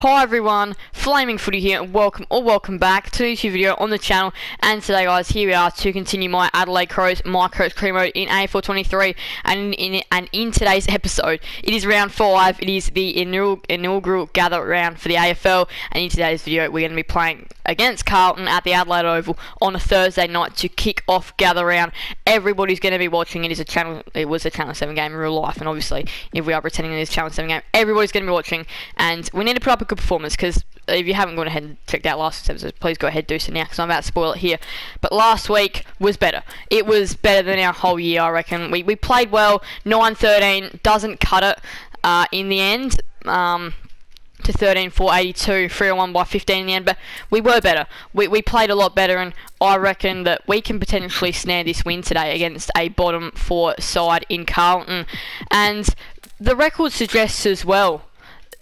Hi everyone, Flaming Footy here, and welcome back to a YouTube video on the channel. And today, guys, here we are to continue my Adelaide Crows Coach career mode in AFL 23. And in today's episode, it is round 5. It is the inaugural gather round for the AFL. And in today's video, we're going to be playing against Carlton at the Adelaide Oval on a Thursday night to kick off gather round. Everybody's going to be watching. It was a Channel 7 game in real life, and obviously, if we are pretending it is a Channel 7 game, everybody's going to be watching. And we need to put up a good performance, because if you haven't gone ahead and checked out last week's episode, please go ahead and do so now, because I'm about to spoil it here. But last week was better. It was better than our whole year, I reckon. We played well. 9-13 doesn't cut it in the end. To 13-4-82, 3-1 by 15 in the end, but we were better. We played a lot better, and I reckon that we can potentially snare this win today against a bottom 4 side in Carlton. And the record suggests as well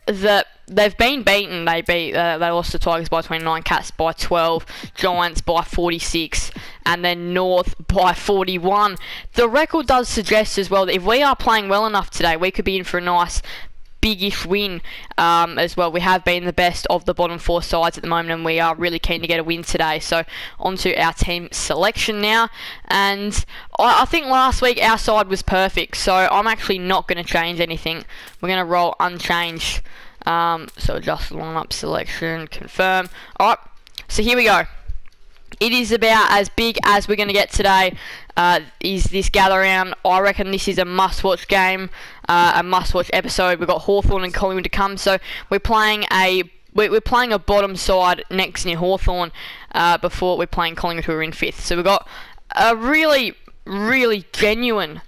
that they've been beaten. They lost to Tigers by 29, Cats by 12, Giants by 46, and then North by 41. The record does suggest as well that if we are playing well enough today, we could be in for a nice biggish win as well. We have been the best of the bottom 4 sides at the moment, and we are really keen to get a win today. So on to our team selection now, and I think last week our side was perfect, so I'm actually not going to change anything. We're going to roll unchanged. So adjust lineup selection, confirm. Alright, so here we go. It is about as big as we're going to get today, is this gather round. I reckon this is a must-watch game, a must-watch episode. We've got Hawthorn and Collingwood to come, so we're playing a bottom side next near Hawthorn before we're playing Collingwood, who are in 5th. So we've got a really, really genuine,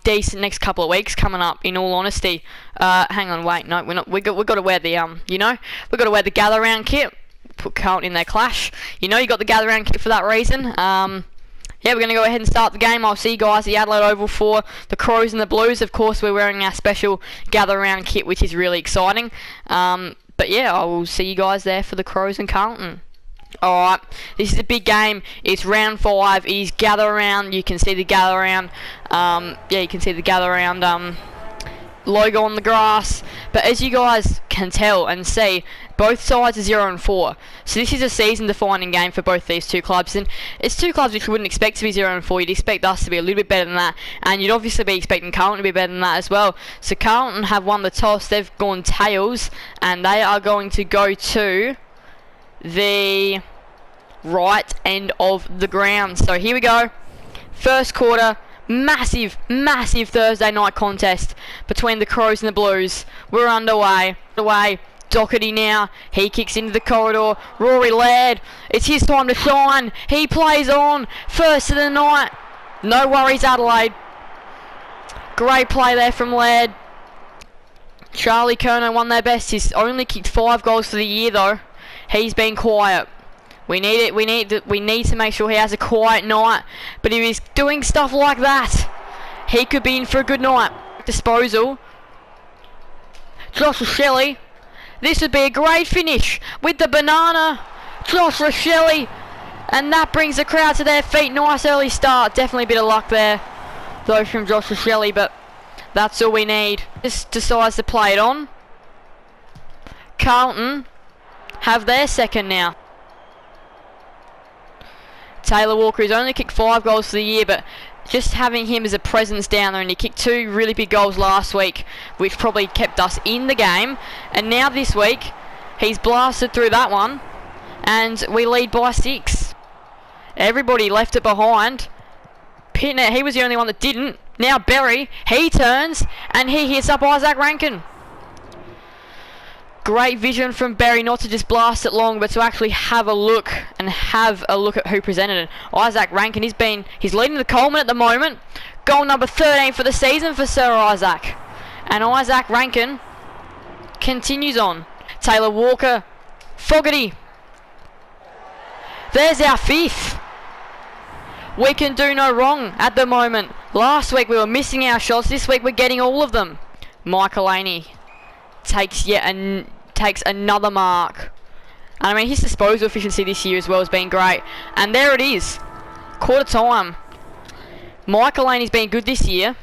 decent next couple of weeks coming up, in all honesty. Hang on, wait, no, we're not. We've got to wear the we've got to wear the gather round kit. Put Carlton in their clash. You got the gather round kit for that reason. Yeah, we're going to go ahead and start the game. I'll see you guys at the Adelaide Oval for the Crows and the Blues. Of course, we're wearing our special gather round kit, which is really exciting. But yeah, I will see you guys there for the Crows and Carlton. Alright, this is a big game. It's round 5. It is gather round. You can see the gather round. You can see the gather round logo on the grass. But as you guys can tell and see, both sides are 0-4. So this is a season-defining game for both these two clubs, and it's two clubs which you wouldn't expect to be 0-4. You'd expect us to be a little bit better than that, and you'd obviously be expecting Carlton to be better than that as well. So Carlton have won the toss. They've gone tails, and they are going to go to the right end of the ground. So here we go. First quarter. Massive Thursday night contest between the Crows and the Blues. We're underway. Doherty now. He kicks into the corridor. Rory Laird. It's his time to shine. He plays on. First of the night. No worries, Adelaide. Great play there from Laird. Charlie Curnow won their best. He's only kicked 5 goals for the year, though. He's been quiet. We need it. We need to make sure he has a quiet night. But if he's doing stuff like that, he could be in for a good night. Disposal. Josh Shelley. This would be a great finish with the banana. Josh Shelley. And that brings the crowd to their feet. Nice early start. Definitely a bit of luck there, though, from Josh Shelley. But that's all we need. Just decides to play it on. Carlton have their second now. Taylor Walker has only kicked 5 goals for the year, but just having him as a presence down there, and he kicked 2 really big goals last week, which probably kept us in the game. And now this week, he's blasted through that one, and we lead by 6. Everybody left it behind. Pittner, he was the only one that didn't. Now Berry, he turns, and he hits up Isaac Rankin. Great vision from Berry, not to just blast it long, but to actually have a look at who presented it. Isaac Rankin, he's leading the Coleman at the moment. Goal number 13 for the season for Sir Isaac. And Isaac Rankin continues on. Taylor Walker, Fogarty. There's our 5th. We can do no wrong at the moment. Last week we were missing our shots. This week we're getting all of them. Michael Laney takes another mark. And I mean, his disposal efficiency this year as well has been great. And there it is. Quarter time. Michael Laney's been good this year.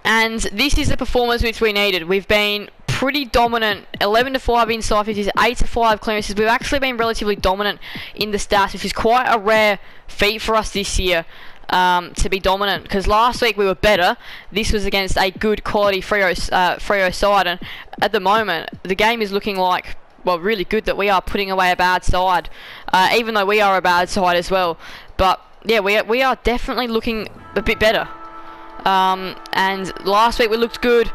And this is the performance which we needed. We've been pretty dominant. 11-5 inside 50s, 8-5 clearances. We've actually been relatively dominant in the stats, which is quite a rare feat for us this year. To be dominant, because last week we were better. This was against a good quality Freo side, and at the moment the game is looking like, well, really good, that we are putting away a bad side, even though we are a bad side as well. But yeah, we are definitely looking a bit better, and last week we looked good,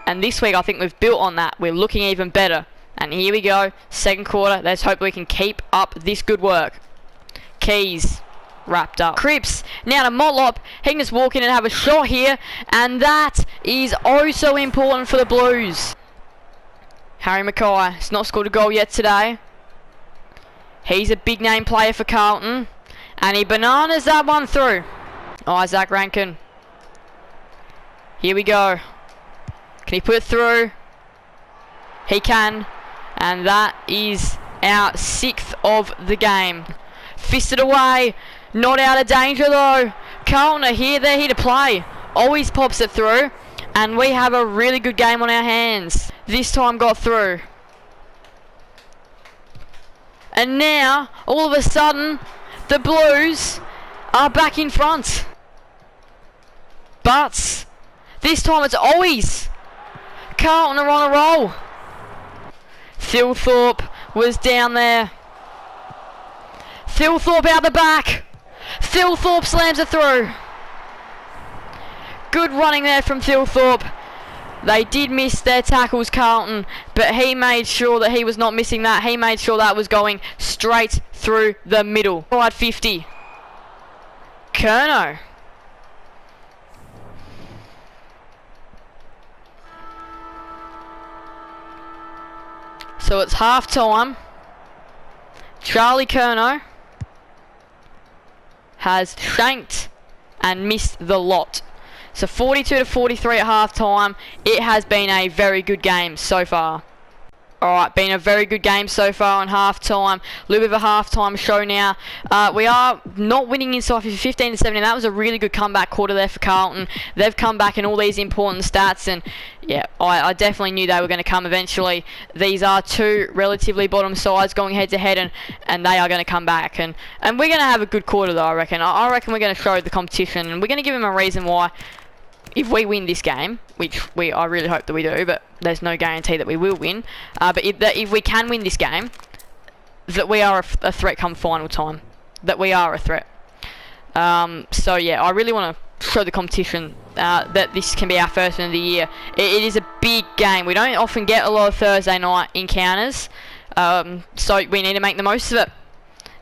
and this week I think we've built on that. We're looking even better, and here we go, second quarter. Let's hope we can keep up this good work. Keys wrapped up. Cripps now to Motlop. He can just walk in and have a shot here, and that is oh so important for the Blues. Harry Mackay has not scored a goal yet today. He's a big name player for Carlton, and he bananas that one through. Isaac Rankin. Here we go. Can he put it through? He can, and that is our 6th of the game. Fisted away. Not out of danger though. Carlton are here, they're here to play. Always pops it through, and we have a really good game on our hands. This time got through. And now, all of a sudden, the Blues are back in front. But this time it's always Carlton are on a roll. Thilthorpe was down there. Thilthorpe out the back. Thilthorpe slams it through. Good running there from Thilthorpe. They did miss their tackles, Carlton, but he made sure that he was not missing that. He made sure that was going straight through the middle. Right 50. Kerno. So it's half time. Charlie Kerno has shanked and missed the lot. So 42-43 at half time. It has been a very good game so far. Alright, been a very good game so far on half time. A little bit of a half time show now. We are not winning inside 15-17. That was a really good comeback quarter there for Carlton. They've come back in all these important stats, and yeah, I definitely knew they were going to come eventually. These are two relatively bottom sides going head to head, and they are going to come back. And we're going to have a good quarter though, I reckon. I reckon we're going to show the competition, and we're going to give them a reason why. If we win this game, which I really hope that we do, but there's no guarantee that we will win. But if we can win this game, that we are a threat come final time. That we are a threat. So yeah, I really want to show the competition that this can be our first win of the year. It is a big game. We don't often get a lot of Thursday night encounters, so we need to make the most of it.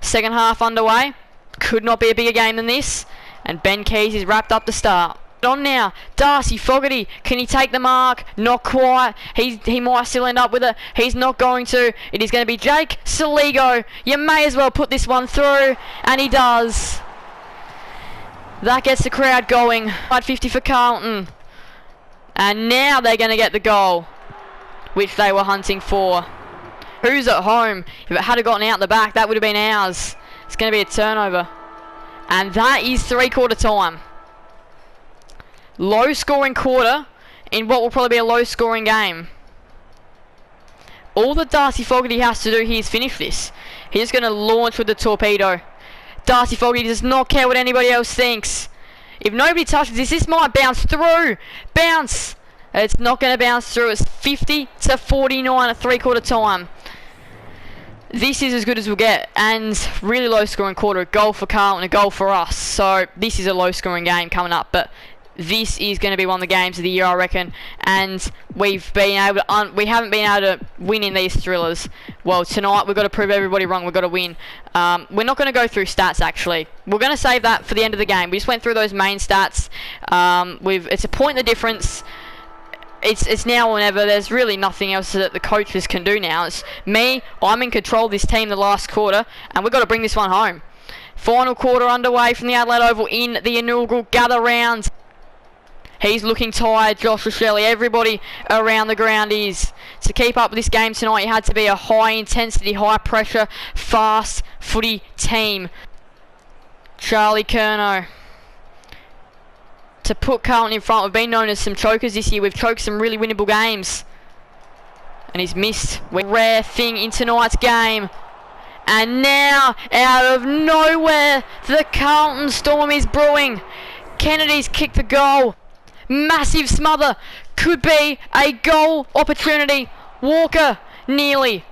Second half underway. Could not be a bigger game than this. And Ben Keys is wrapped up to start. On now, Darcy Fogarty, can he take the mark? Not quite. He might still end up with it. He's not going to. It is going to be Jake Saligo. You may as well put this one through, and he does. That gets the crowd going. 50 for Carlton, and now they're going to get the goal, which they were hunting for. Who's at home? If it had gotten out the back, that would have been ours. It's going to be a turnover, and that is three-quarter time. Low scoring quarter in what will probably be a low scoring game. All that Darcy Fogarty has to do here is finish this. He's going to launch with the torpedo. Darcy Fogarty does not care what anybody else thinks. If nobody touches this, this might bounce through. Bounce. It's not going to bounce through. It's 50-49 at three-quarter time. This is as good as we'll get, and really low scoring quarter. A goal for Carlton, a goal for us. So this is a low scoring game coming up, but this is going to be one of the games of the year, I reckon, and we haven't been able to win in these thrillers. Well, tonight we've got to prove everybody wrong. We've got to win. We're not going to go through stats, actually. We're going to save that for the end of the game. We just went through those main stats. It's a point the difference. It's now or never. There's really nothing else that the coaches can do now. It's me. I'm in control of this team the last quarter, and we've got to bring this one home. Final quarter underway from the Adelaide Oval in the inaugural gather round. He's looking tired, Joshua Shelley. Everybody around the ground is. To keep up with this game tonight, you had to be a high-intensity, high-pressure, fast footy team. Charlie Kerno. To put Carlton in front, we've been known as some chokers this year. We've choked some really winnable games. And he's missed. Rare thing in tonight's game. And now, out of nowhere, the Carlton storm is brewing. Kennedy's kicked the goal. Massive smother. Could be a goal opportunity. Walker nearly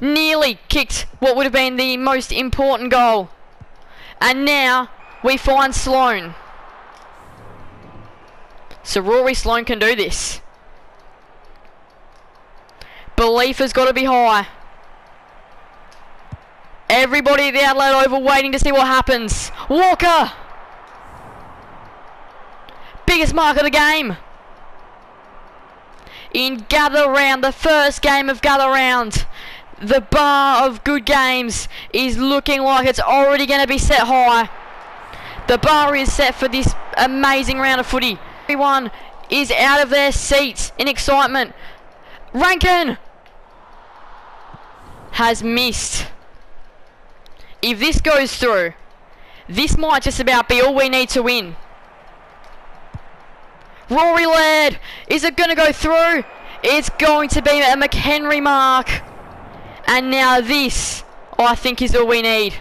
kicked what would have been the most important goal. And now we find Sloan. So Rory Sloan can do this. Belief has got to be high. Everybody at the Adelaide Oval waiting to see what happens. Walker! Biggest mark of the game. In Gather Round, the first game of Gather Round, the bar of good games is looking like it's already going to be set high. The bar is set for this amazing round of footy. Everyone is out of their seats in excitement. Rankin has missed. If this goes through, this might just about be all we need to win. Rory Laird, is it going to go through? It's going to be a McHenry mark. And now this, I think, is all we need.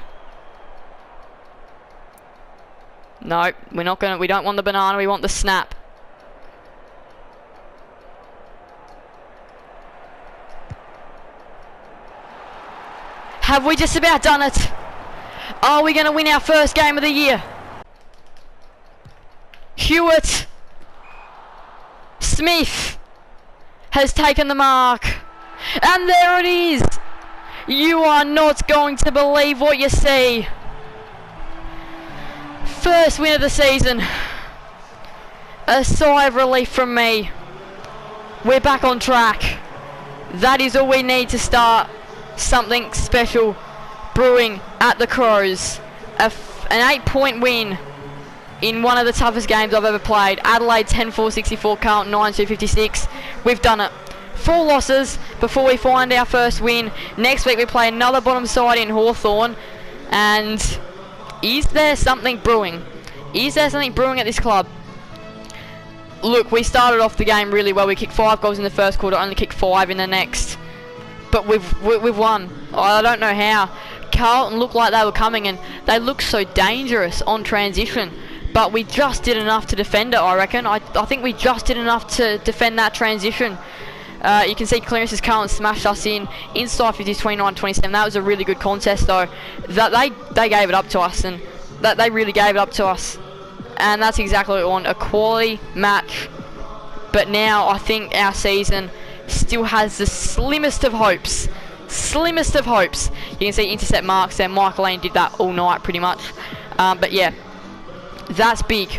No, we don't want the banana, we want the snap. Have we just about done it? Are we going to win our first game of the year? Hewitt. Smith has taken the mark. And there it is. You are not going to believe what you see. First win of the season. A sigh of relief from me. We're back on track. That is all we need to start something special brewing at the Crows. An 8-point win in one of the toughest games I've ever played. Adelaide 10-4-64, Carlton 9-2-56. We've done it. 4 losses before we find our first win. Next week we play another bottom side in Hawthorn. And is there something brewing? Is there something brewing at this club? Look, we started off the game really well. We kicked 5 goals in the first quarter, only kicked 5 in the next. But we've won. I don't know how. Carlton looked like they were coming, and they looked so dangerous on transition. But we just did enough to defend it, I reckon. I think we just did enough to defend that transition. You can see clearances. Carlton smashed us inside 50s, 29-27. That was a really good contest, though. They gave it up to us, and they really gave it up to us. And that's exactly what we want, a quality match. But now I think our season still has the slimmest of hopes. Slimmest of hopes. You can see intercept marks there. Michael Lane did that all night pretty much. But yeah, that's big.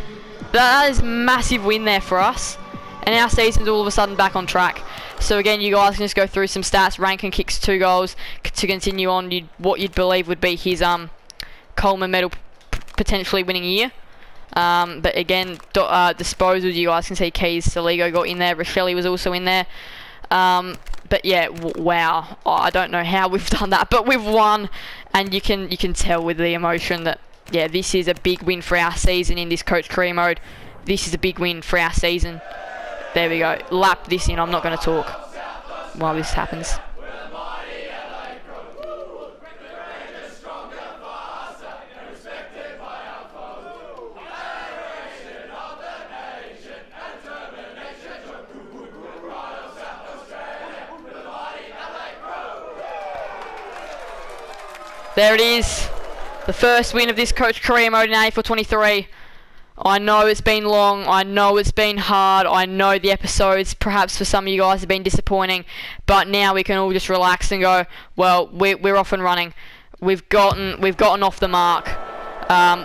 That is a massive win there for us. And our season's all of a sudden back on track. So again, you guys can just go through some stats. Rankin kicks 2 goals to continue on what you'd believe would be his Coleman medal potentially winning year. But again, disposals, you guys can see Keys, Saligo got in there. Rochelle was also in there. But yeah, wow. I don't know how we've done that, but we've won. And you can tell with the emotion that, yeah, this is a big win for our season in this coach career mode. This is a big win for our season. There we go. Lap this in. I'm not going to talk while this happens. There it is. The first win of this coach career mode in AFL 23. I know it's been long. I know it's been hard. I know the episodes, perhaps for some of you guys, have been disappointing. But now we can all just relax and go, well, we're off and running. We've gotten off the mark.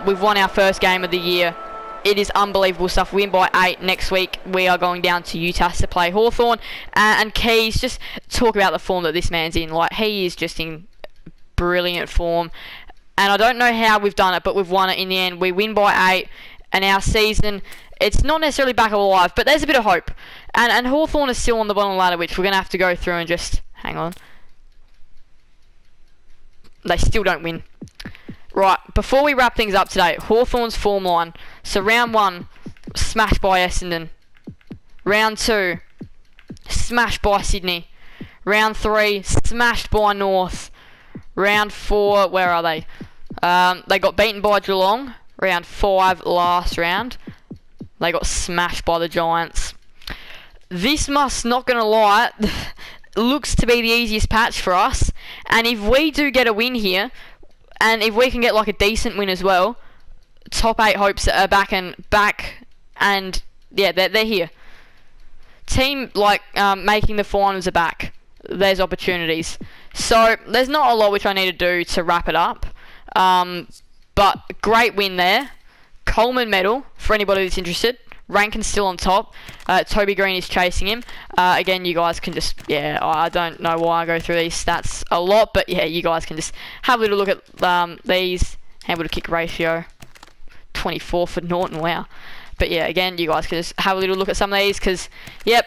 We've won our first game of the year. It is unbelievable stuff. We win by 8 next week. We are going down to Utah to play Hawthorn. And Keys, just talk about the form that this man's in. Like, he is just in brilliant form. And I don't know how we've done it, but we've won it in the end. We win by 8. And our season, it's not necessarily back alive, but there's a bit of hope. And Hawthorn is still on the bottom ladder, which we're going to have to go through and just... Hang on. They still don't win. Right, before we wrap things up today, Hawthorn's form line. So round 1, smashed by Essendon. Round 2, smashed by Sydney. Round 3, smashed by North. Round 4, where are they? They got beaten by Geelong. Round 5, last round. They got smashed by the Giants. This must, not going to lie, looks to be the easiest patch for us. And if we do get a win here, and if we can get like a decent win as well, top 8 hopes are back, and yeah, they're here. Team like making the finals are back. There's opportunities. So there's not a lot which I need to do to wrap it up. But great win there. Coleman medal for anybody that's interested. Rankin's still on top. Toby Green is chasing him. Again, you guys can just, I don't know why I go through these stats a lot, but yeah, you guys can just have a little look at these. Handball to kick ratio, 24 for Norton, wow. But yeah, again, you guys can just have a little look at some of these, because, yep,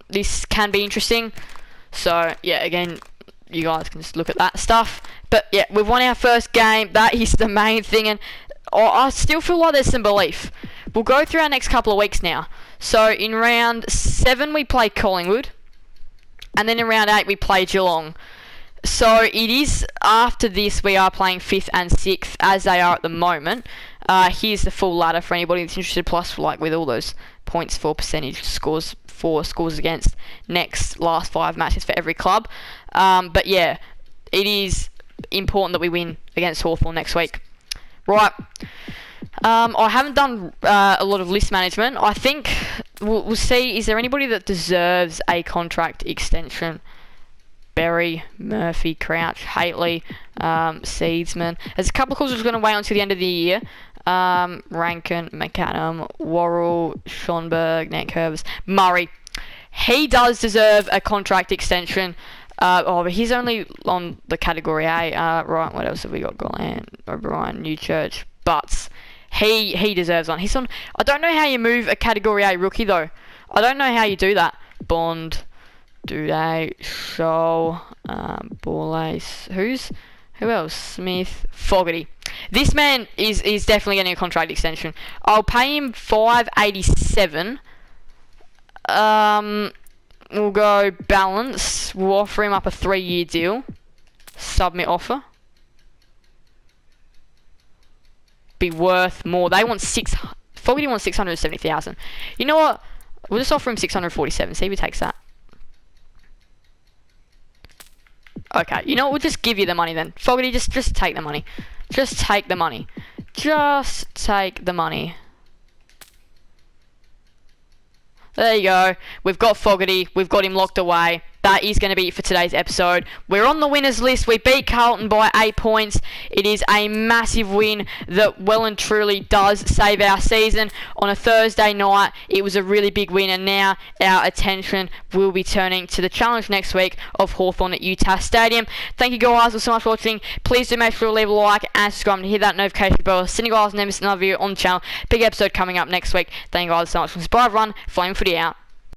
this can be interesting. So, yeah, again, you guys can just look at that stuff. But yeah, we've won our first game. That is the main thing, and I still feel like there's some belief. We'll go through our next couple of weeks now. So in round 7 we play Collingwood, and then in round 8 we play Geelong. So it is after this we are playing 5th and 6th as they are at the moment. Here's the full ladder for anybody that's interested, plus like with all those points for percentage scores for scores against next last 5 matches for every club. But yeah, it is important that we win against Hawthorn next week. Right. I haven't done a lot of list management. I think we'll see, is there anybody that deserves a contract extension? Berry, Murphy, Crouch, Haitley, Seedsman. There's a couple of calls who's going to wait until the end of the year. Rankin, McAdam, Worrell, Schonberg, Nankervis, Murray. He does deserve a contract extension. But he's only on the category A. Right, what else have we got? Golan, O'Brien, Newchurch, Butts. He deserves one. He's on. I don't know how you move a category A rookie though. I don't know how you do that. Bond, Duday, Shoal, Borlace. Who else? Smith, Fogarty. This man is definitely getting a contract extension. I'll pay him $587. We'll go balance. We'll offer him up a 3-year deal. Submit offer. Be worth more. They want Fogarty wants 670,000. You know what? We'll just offer him 647. See if he takes that. Okay. You know what? We'll just give you the money then. Fogarty, just take the money. Just take the money. Just take the money. There you go. We've got Fogarty. We've got him locked away. That is going to be it for today's episode. We're on the winners list. We beat Carlton by 8 points. It is a massive win that well and truly does save our season. On a Thursday night, it was a really big win, and now our attention will be turning to the challenge next week of Hawthorn at UTAS Stadium. Thank you guys so much for watching. Please do make sure to leave a like and subscribe to hit that notification bell. See you guys never miss another video on the channel. Big episode coming up next week. Thank you guys so much. Bye everyone. Flame Footy out.